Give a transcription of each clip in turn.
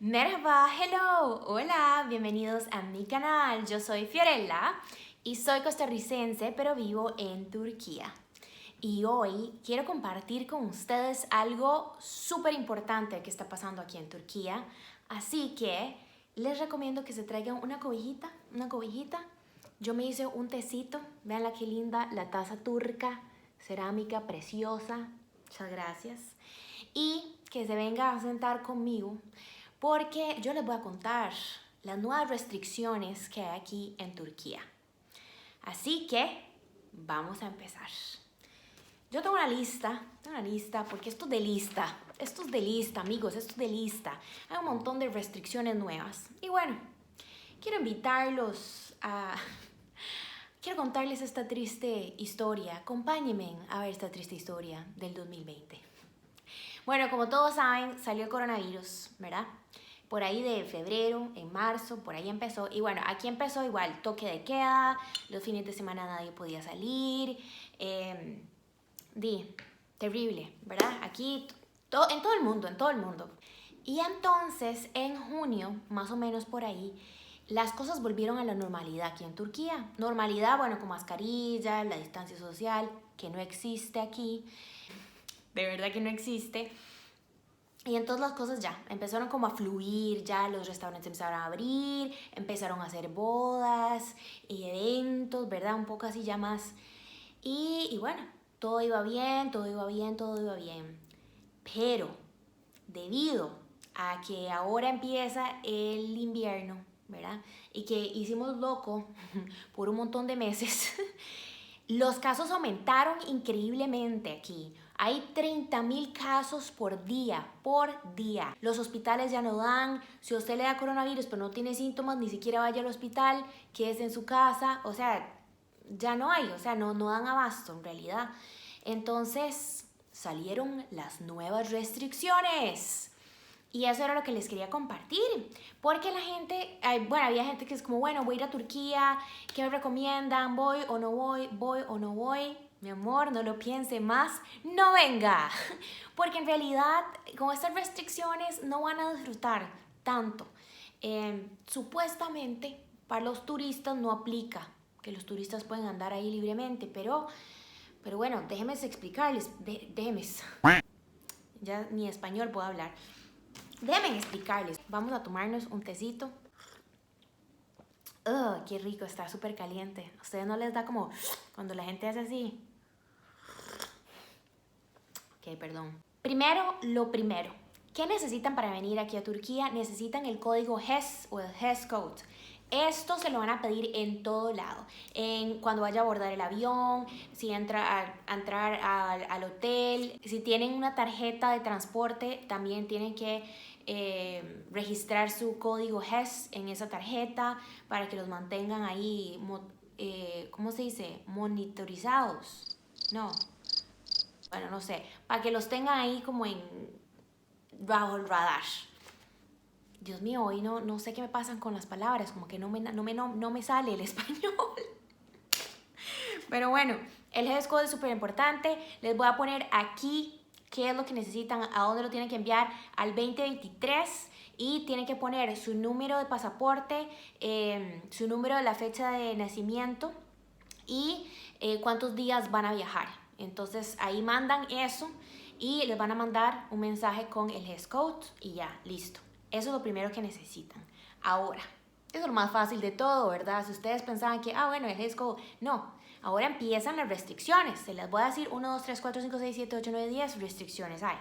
Merhaba, hello, hola, bienvenidos a mi canal. Yo soy Fiorella y soy costarricense, pero vivo en Turquía. Y hoy quiero compartir con ustedes algo súper importante que está pasando aquí en Turquía. Así que les recomiendo que se traigan una cobijita. Yo me hice un tecito, vean la que linda, la taza turca, cerámica preciosa. Muchas gracias. Y que se venga a sentar conmigo porque yo les voy a contar las nuevas restricciones que hay aquí en Turquía. Así que vamos a empezar. Yo tengo una lista, porque esto es de lista, amigos, esto es de lista. Hay un montón de restricciones nuevas. Y bueno, quiero invitarlos a... Quiero contarles esta triste historia. Acompáñenme a ver esta triste historia del 2020. Bueno, como todos saben, salió el coronavirus, ¿verdad? Por ahí de febrero, en marzo, por ahí empezó. Y bueno, aquí empezó igual, toque de queda, los fines de semana nadie podía salir. Terrible, ¿verdad? Aquí, en todo el mundo. Y entonces, en junio, más o menos por ahí, las cosas volvieron a la normalidad aquí en Turquía. Normalidad, bueno, con mascarilla, la distancia social, que no existe aquí. De verdad que no existe. Y entonces las cosas ya empezaron como a fluir, ya los restaurantes empezaron a abrir, empezaron a hacer bodas y eventos, ¿verdad? Un poco así ya más. Y bueno, todo iba bien, todo iba bien, todo iba bien. Pero debido a que ahora empieza el invierno, ¿verdad? Y que hicimos loco por un montón de meses, los casos aumentaron increíblemente aquí. Hay 30.000 casos por día, Los hospitales ya no dan. Si a usted le da coronavirus pero no tiene síntomas, ni siquiera vaya al hospital, quédese en su casa. O sea, ya no hay, no dan abasto en realidad. Entonces salieron las nuevas restricciones. Y eso era lo que les quería compartir, porque la gente, bueno, había gente que es como, bueno, voy a ir a Turquía, ¿qué me recomiendan? ¿Voy o no voy? ¿Voy o no voy? Mi amor, no lo piense más, no venga, porque en realidad con estas restricciones no van a disfrutar tanto. Supuestamente para los turistas no aplica, que los turistas pueden andar ahí libremente, pero bueno, déjenme explicarles, déjenme, ya ni español puedo hablar. Déjenme explicarles. Vamos a tomarnos un tecito. Qué rico, está súper caliente. ¿A ustedes no les da como cuando la gente hace así? Ok, perdón. Primero, lo primero. ¿Qué necesitan para venir aquí a Turquía? Necesitan el código HES o el HES Code. Esto se lo van a pedir en todo lado. Cuando vaya a abordar el avión, si entra a entrar al hotel, si tienen una tarjeta de transporte, también tienen que registrar su código HES en esa tarjeta para que los mantengan ahí, ¿cómo se dice? Monitorizados. No, bueno, no sé, para que los tengan ahí como bajo el radar. Dios mío, hoy no sé qué me pasan con las palabras, como que no me sale el español. Pero bueno, el GES Code es súper importante. Les voy a poner aquí qué es lo que necesitan, a dónde lo tienen que enviar al 2023 y tienen que poner su número de pasaporte, su número de la fecha de nacimiento y cuántos días van a viajar. Entonces ahí mandan eso y les van a mandar un mensaje con el GES Code y ya, listo. Eso es lo primero que necesitan. Ahora, eso es lo más fácil de todo, ¿verdad? Si ustedes pensaban que, bueno, el GES Code, no. Ahora empiezan las restricciones. Se las voy a decir 1, 2, 3, 4, 5, 6, 7, 8, 9, 10 restricciones hay.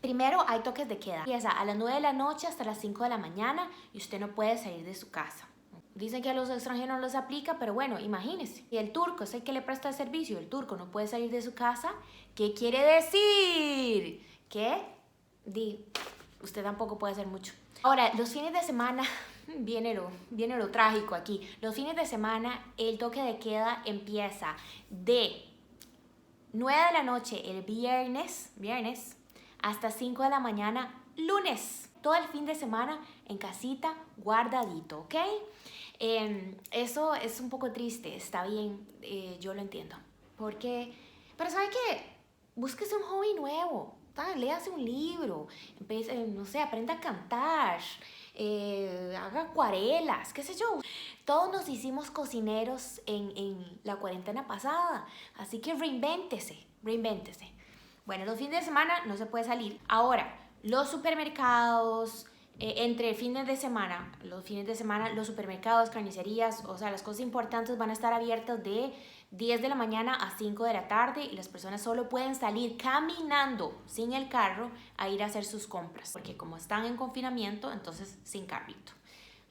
Primero hay toques de queda. Empieza a las 9 de la noche hasta las 5 de la mañana y usted no puede salir de su casa. Dicen que a los extranjeros no les aplica, pero bueno, imagínense. Si el turco es el que le presta el servicio, el turco no puede salir de su casa, ¿qué quiere decir? Que usted tampoco puede hacer mucho. Ahora, los fines de semana, viene lo trágico aquí. Los fines de semana, el toque de queda empieza de 9 de la noche el viernes, hasta 5 de la mañana, lunes. Todo el fin de semana en casita, guardadito, ¿ok? Eso es un poco triste, está bien, yo lo entiendo. Pero ¿sabe qué? Búsquese un hobby nuevo. léase un libro, no sé, aprenda a cantar, haga acuarelas, qué sé yo. Todos nos hicimos cocineros en la cuarentena pasada, así que reinvéntese, reinvéntese. Bueno, los fines de semana no se puede salir. Ahora, los supermercados, entre fines de semana, los supermercados, carnicerías, o sea, las cosas importantes van a estar abiertas de 10 de la mañana a 5 de la tarde y las personas solo pueden salir caminando sin el carro a ir a hacer sus compras, porque como están en confinamiento, entonces sin carrito.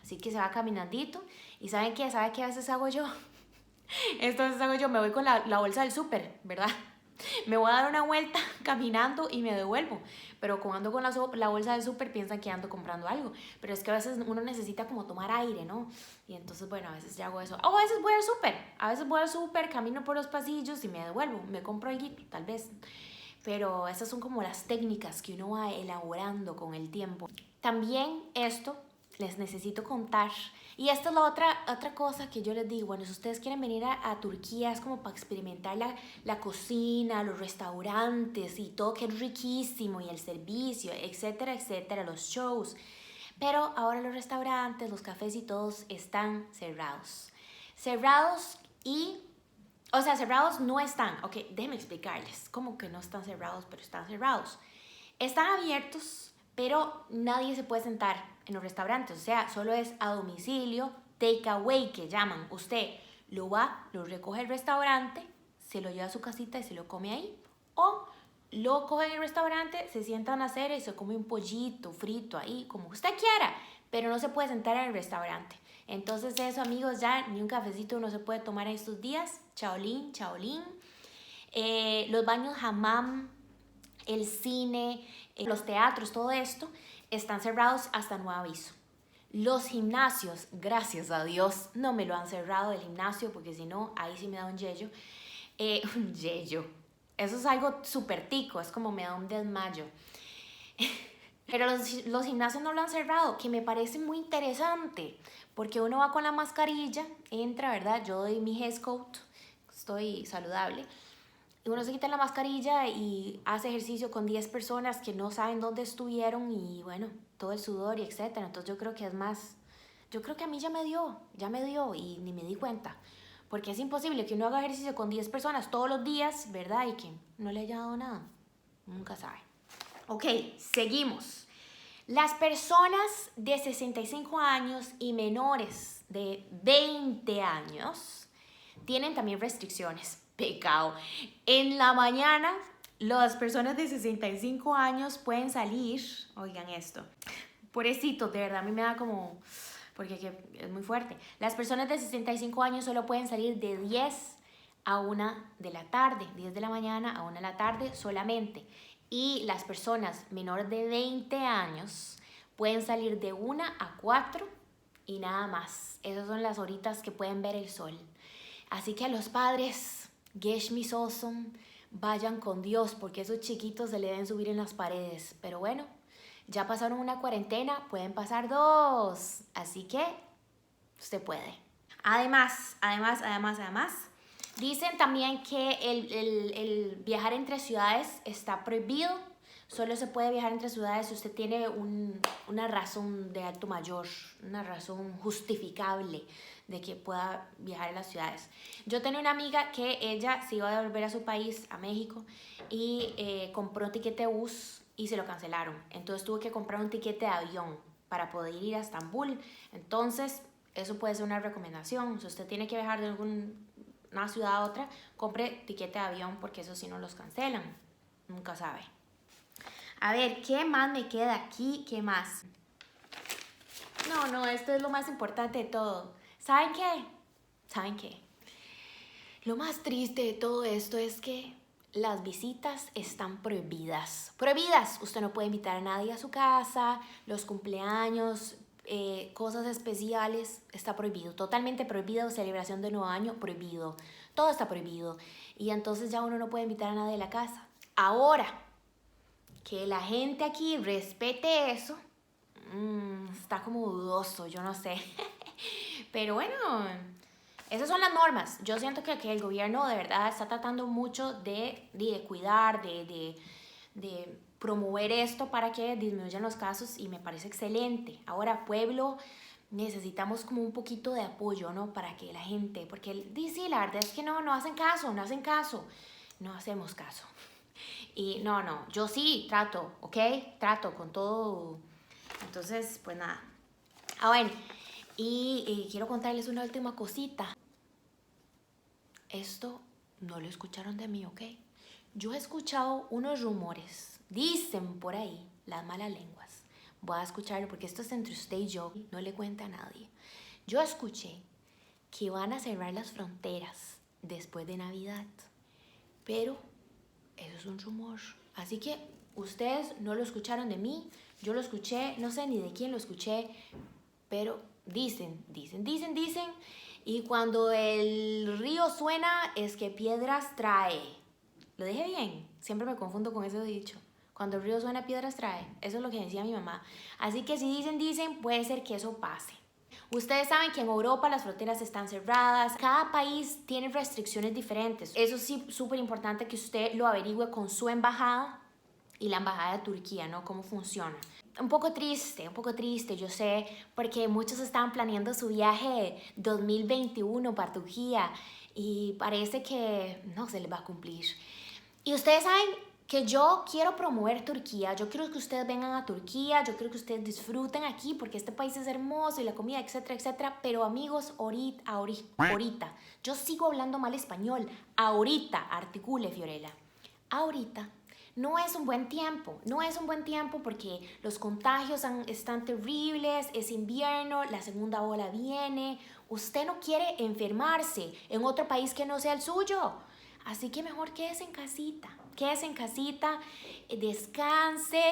Así que se va caminandito. ¿Y saben qué? ¿Saben qué a veces hago yo? Esto a veces hago yo, me voy con la bolsa del súper, ¿verdad? Me voy a dar una vuelta caminando y me devuelvo. Pero cuando ando con la bolsa del súper piensan que ando comprando algo. Pero es que a veces uno necesita como tomar aire, ¿no? Y entonces, bueno, a veces ya hago eso. O a veces voy al súper. A veces voy al súper, camino por los pasillos y me devuelvo. Me compro algo, tal vez. Pero esas son como las técnicas que uno va elaborando con el tiempo. También esto les necesito contar. Y esta es la otra cosa que yo les digo. Bueno, si ustedes quieren venir a Turquía, es como para experimentar la cocina, los restaurantes y todo que es riquísimo, y el servicio, etcétera, etcétera, los shows. Pero ahora los restaurantes, los cafés y todos están cerrados. Cerrados y... O sea, cerrados no están. Ok, déjenme explicarles. ¿Cómo que no están cerrados, pero están cerrados? Están abiertos, pero nadie se puede sentar en los restaurantes. O sea, solo es a domicilio, take away, que llaman. Usted lo va, lo recoge el restaurante, se lo lleva a su casita y se lo come ahí. O lo coge en el restaurante, se sientan a hacer y se come un pollito frito ahí, como usted quiera. Pero no se puede sentar en el restaurante. Entonces eso, amigos, ya ni un cafecito no se puede tomar en estos días. Chaolín, chaolín. Los baños hammam, el cine, los teatros, todo esto, están cerrados hasta nuevo aviso. Los gimnasios, gracias a Dios, no me lo han cerrado el gimnasio, porque si no, ahí sí me da un yello. Un yello. Eso es algo súper tico, es como me da un desmayo. Pero los gimnasios no lo han cerrado, que me parece muy interesante, porque uno va con la mascarilla, entra, ¿verdad? Yo doy mi head coat, estoy saludable, y uno se quita la mascarilla y hace ejercicio con 10 personas que no saben dónde estuvieron y bueno, todo el sudor y etcétera. Entonces yo creo que es más, yo creo que a mí ya me dio y ni me di cuenta. Porque es imposible que uno haga ejercicio con 10 personas todos los días, ¿verdad? Y que no le haya dado nada. Nunca sabe. Ok, seguimos. Las personas de 65 años y menores de 20 años tienen también restricciones. Pecado. En la mañana, las personas de 65 años pueden salir, oigan esto, pobrecitos, de verdad, a mí me da como, porque es muy fuerte. Las personas de 65 años solo pueden salir de 10 a 1 de la tarde, 10 de la mañana a 1 de la tarde solamente. Y las personas menores de 20 años pueden salir de 1 a 4 y nada más. Esas son las horitas que pueden ver el sol. Así que a los padres, Gesh Misoson, vayan con Dios, porque esos chiquitos se le deben subir en las paredes. Pero bueno, ya pasaron una cuarentena, pueden pasar 2. Así que usted puede. Además, dicen también que el viajar entre ciudades está prohibido. Solo se puede viajar entre ciudades si usted tiene una razón de alto mayor, una razón justificable de que pueda viajar en las ciudades. Yo tenía una amiga que ella se iba a devolver a su país, a México, y compró un tiquete de bus y se lo cancelaron. Entonces tuvo que comprar un tiquete de avión para poder ir a Estambul. Entonces, eso puede ser una recomendación. Si usted tiene que viajar de una ciudad a otra, compre tiquete de avión porque eso sí no los cancelan. Nunca sabe. A ver, ¿qué más me queda aquí? ¿Qué más? No, esto es lo más importante de todo. ¿Saben qué? ¿Saben qué? Lo más triste de todo esto es que las visitas están prohibidas. Prohibidas. Usted no puede invitar a nadie a su casa, los cumpleaños, cosas especiales, está prohibido. Totalmente prohibido. Celebración de Nuevo Año, prohibido. Todo está prohibido. Y entonces ya uno no puede invitar a nadie a la casa. Ahora, que la gente aquí respete eso, está como dudoso, yo no sé. Pero bueno, esas son las normas. Yo siento que el gobierno de verdad está tratando mucho de cuidar, de promover esto para que disminuyan los casos y me parece excelente. Ahora, pueblo, necesitamos como un poquito de apoyo, ¿no? Para que la gente, porque sí, la verdad es que no hacen caso, no hacemos caso. Y no, yo sí trato, ¿ok? Trato con todo. Entonces, pues nada. Bueno, y quiero contarles una última cosita. Esto no lo escucharon de mí, ¿ok? Yo he escuchado unos rumores, dicen por ahí las malas lenguas. Voy a escucharlo porque esto es entre usted y yo, no le cuenta a nadie. Yo escuché que van a cerrar las fronteras después de Navidad, pero eso es un rumor. Así que ustedes no lo escucharon de mí, yo lo escuché, no sé ni de quién lo escuché, pero dicen. Y cuando el río suena es que piedras trae. ¿Lo dije bien? Siempre me confundo con ese dicho. Cuando el río suena, piedras trae. Eso es lo que decía mi mamá. Así que si dicen, puede ser que eso pase. Ustedes saben que en Europa las fronteras están cerradas. Cada país tiene restricciones diferentes. Eso sí, súper importante que usted lo averigüe con su embajada y la embajada de Turquía, ¿no? Cómo funciona. Un poco triste, yo sé, porque muchos estaban planeando su viaje 2021 para Turquía y parece que no se les va a cumplir. Y ustedes saben que yo quiero promover Turquía, yo quiero que ustedes vengan a Turquía, yo quiero que ustedes disfruten aquí porque este país es hermoso y la comida, etcétera, etcétera, pero amigos, ahorita, yo sigo hablando mal español, ahorita, articule Fiorella, ahorita. No es un buen tiempo porque los contagios están terribles, es invierno, la segunda ola viene, usted no quiere enfermarse en otro país que no sea el suyo, así que mejor quédese en casita, descanse,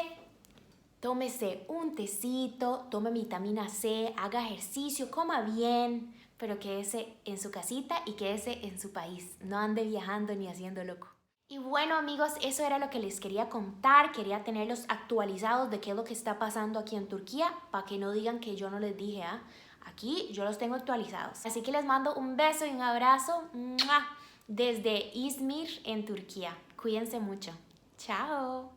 tómese un tecito, tome vitamina C, haga ejercicio, coma bien, pero quédese en su casita y quédese en su país, no ande viajando ni haciendo loco. Y bueno amigos, eso era lo que les quería contar, quería tenerlos actualizados de qué es lo que está pasando aquí en Turquía, para que no digan que yo no les dije, ¿ah? Aquí yo los tengo actualizados. Así que les mando un beso y un abrazo desde Izmir en Turquía. Cuídense mucho. Chao.